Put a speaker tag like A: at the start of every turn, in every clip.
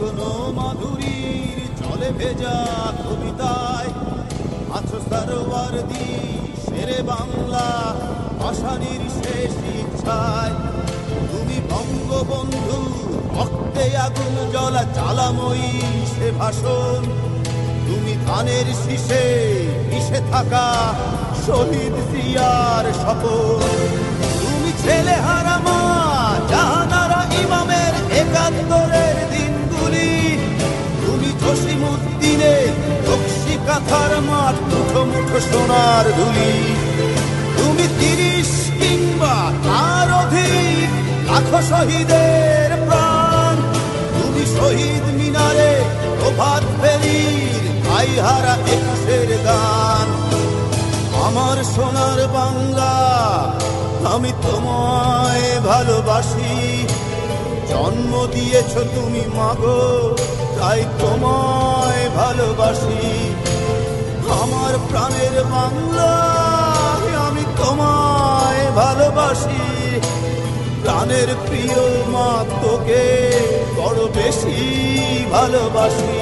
A: লগ্ন মাধুরীর জলে ভেজা কবিতায় আছো সরওয়ারদি শেরে বাংলা ভাষানির শেষ ইচ্ছায়। তুমি বঙ্গবন্ধু রক্তে আগুন জ্বলা জ্বালাময়ী সে ভাষণ। তুমি ধানের শীষে মিশে থাকা শহীদ জিয়ার শপথ। তুমি ছেলে হারা মা জাহানারা ইমামের একাত্তরের দিনগুলি। তুমি জসিমউদ্দিনের নকশি কাঁথার মাঠ মুঠো মুঠো সোনার ধুলি। তুমি ৩০ কিংবা তার অধিক লাখো শহীদের প্রাণ। তুমি শহীদ মিনারে প্রভাত ফেরির গাইহারা ২১-এর গান। আমার সোনার বাংলা আমি তোমায় ভালোবাসি। জন্ম দিয়েছ তুমি মাগো তাই তোমায় ভালোবাসি। আমার প্রাণের বাংলা আমি তোমায় ভালোবাসি। প্রাণের প্রিয় মা তোকে বড় বেশি ভালোবাসি।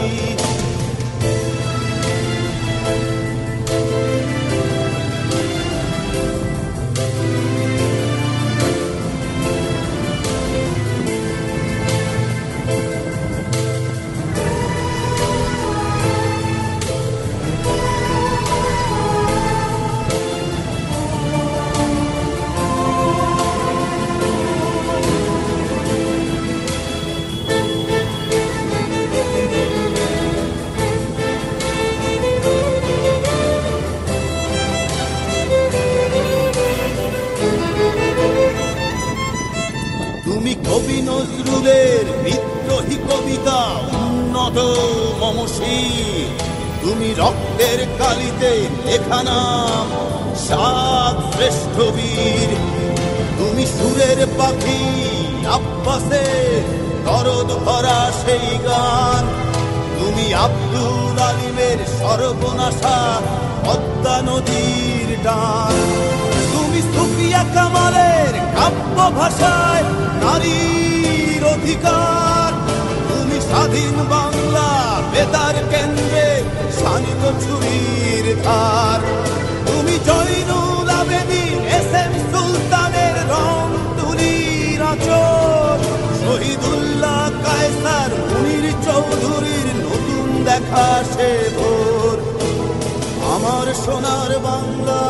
A: তুমি কবি নজরুলের বিদ্রোহী কবিতা উন্নত মমশীর। তুমি রক্তের কালিতে লেখা নাম সাত শ্রেষ্ঠ বীর। তুমি সুরের পাখি আব্বাসের দরদ ভরা সেই গান। তুমি আব্দুল আলিমের সর্বনাশা পদ্মা নদীর টান। তুমি সুফিয়া কামালের কাব্য ভাষায় নারীর অধিকার। তুমি স্বাধীন বাংলা বেতার কেন্দ্রে শানিত ছুরির ধার। তুমি জয়নুল আবেদিন এস.এম. সুলতানের রং তুলির আঁচল। শহীদুল্লাহ কায়সার মুনির চৌধুরীর নতুন দেখা সে ভোর। আমার সোনার বাংলা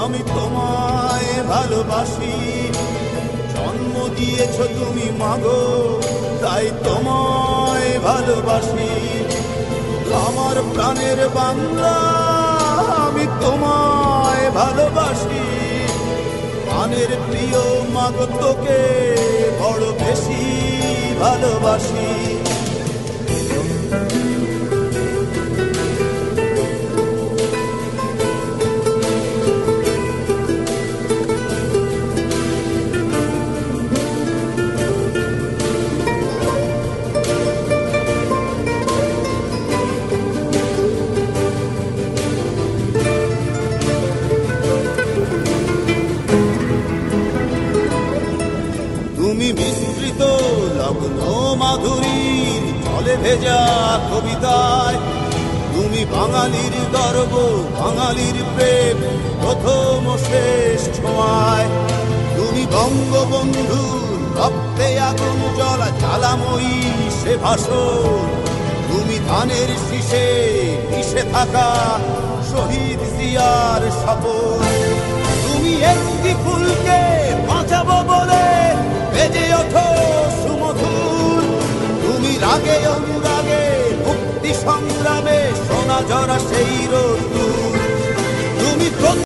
A: আমি তোমায় ভালোবাসি। জন্ম দিয়েছ তুমি মাগো তাই তোমায় ভালোবাসি। আমার প্রাণের বাংলা আমি তোমায় ভালোবাসি। প্রাণের প্রিয় মাগো তোকে বড় বেশি ভালোবাসি। তুমি মিশ্রিত লগ্ন মাধুরীর জলে ভেজা কবিতায়। তুমি বাঙালির গর্ব বাঙালির প্রেম প্রথম শেষ ছোঁয়ায়। তুমি বঙ্গবন্ধুর রক্তে আগুন জ্বলা জ্বালাময়ী সে ভাষণ। তুমি ধানের শীষে মিশে থাকা শহীদ জিয়ার শপথ। তুমি একটি ফুলকে বাঁচাবো বলে বেজে ওঠো সুমধুর। তুমি রাগে অনুরাগে মুক্তি সংগ্রামে সোনা ঝরা সেই রোদ